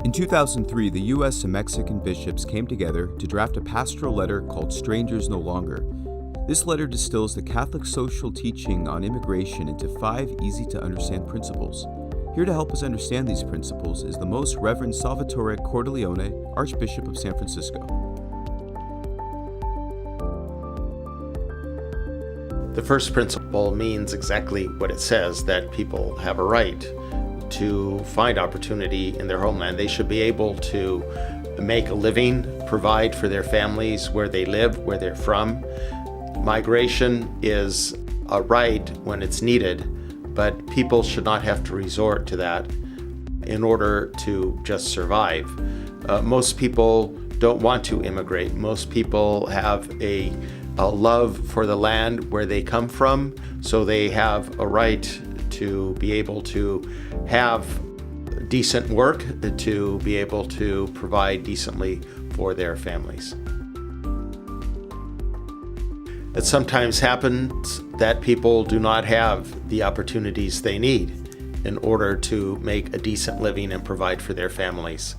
In 2003, the U.S. and Mexican bishops came together to draft a pastoral letter called Strangers No Longer. This letter distills the Catholic social teaching on immigration into 5 easy-to-understand principles. Here to help us understand these principles is the Most Reverend Salvatore Cordileone, Archbishop of San Francisco. The first principle means exactly what it says, that people have a right to find opportunity in their homeland. They should be able to make a living, provide for their families where they live, where they're from. Migration is a right when it's needed, but people should not have to resort to that in order to just survive. Most people don't want to immigrate. Most people have a love for the land where they come from, so they have a right to be able to have decent work, to be able to provide decently for their families. It sometimes happens that people do not have the opportunities they need in order to make a decent living and provide for their families.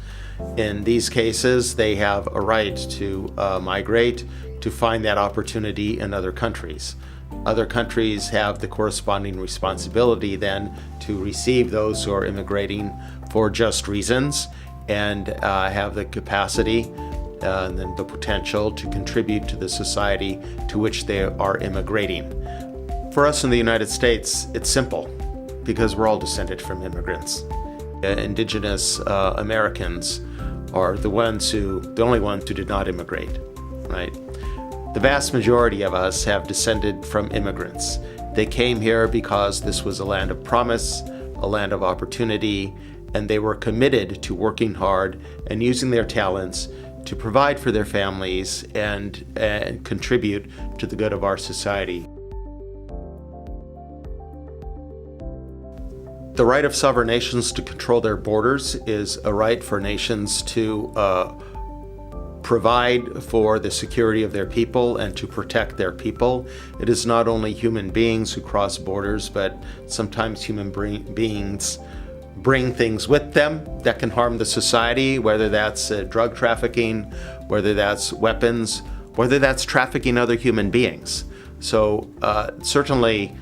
In these cases, they have a right to migrate to find that opportunity in other countries. Other countries have the corresponding responsibility then to receive those who are immigrating for just reasons and have the capacity and then the potential to contribute to the society to which they are immigrating. For us in the United States, it's simple because we're all descended from immigrants. Indigenous Americans are the only ones who did not immigrate, right? The vast majority of us have descended from immigrants. They came here because this was a land of promise, a land of opportunity, and they were committed to working hard and using their talents to provide for their families and contribute to the good of our society. The right of sovereign nations to control their borders is a right for nations to provide for the security of their people and to protect their people. It is not only human beings who cross borders, but sometimes human beings bring things with them that can harm the society, whether that's drug trafficking, whether that's weapons, whether that's trafficking other human beings. So certainly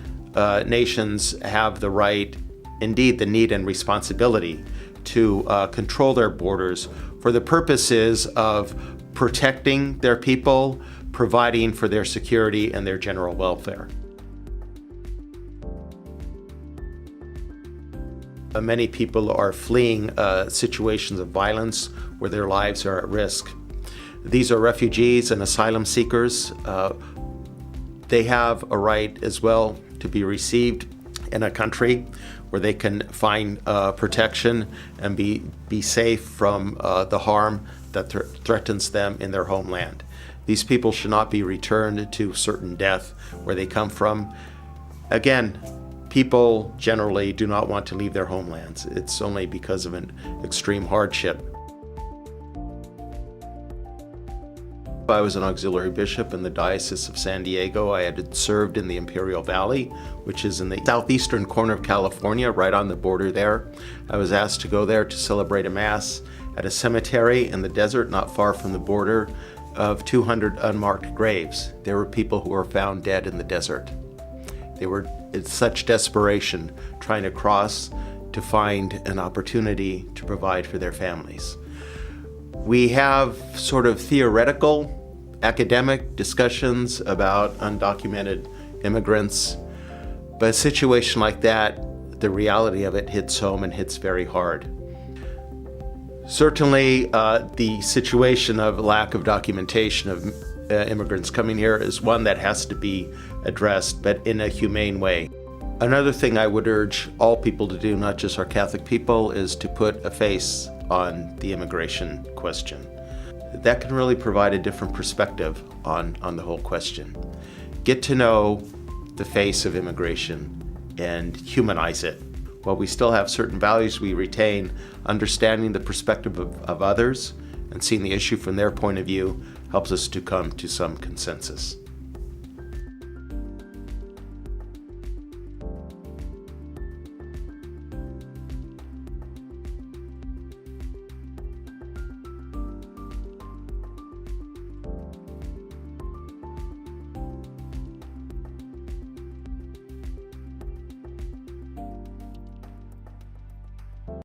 nations have the right, indeed the need and responsibility to control their borders for the purposes of protecting their people, providing for their security and their general welfare. Many people are fleeing situations of violence where their lives are at risk. These are refugees and asylum seekers. They have a right as well to be received in a country where they can find protection and be safe from the harm that threatens them in their homeland. These people should not be returned to certain death where they come from. Again, people generally do not want to leave their homelands. It's only because of an extreme hardship. I was an auxiliary bishop in the Diocese of San Diego. I had served in the Imperial Valley, which is in the southeastern corner of California, right on the border there. I was asked to go there to celebrate a Mass at a cemetery in the desert not far from the border of 200 unmarked graves. There were people who were found dead in the desert. They were in such desperation trying to cross to find an opportunity to provide for their families. We have sort of theoretical, academic discussions about undocumented immigrants, but a situation like that, the reality of it hits home and hits very hard. Certainly, the situation of lack of documentation of immigrants coming here is one that has to be addressed, but in a humane way. Another thing I would urge all people to do, not just our Catholic people, is to put a face on the immigration question. That can really provide a different perspective on the whole question. Get to know the face of immigration and humanize it. While we still have certain values we retain, understanding the perspective of others and seeing the issue from their point of view helps us to come to some consensus.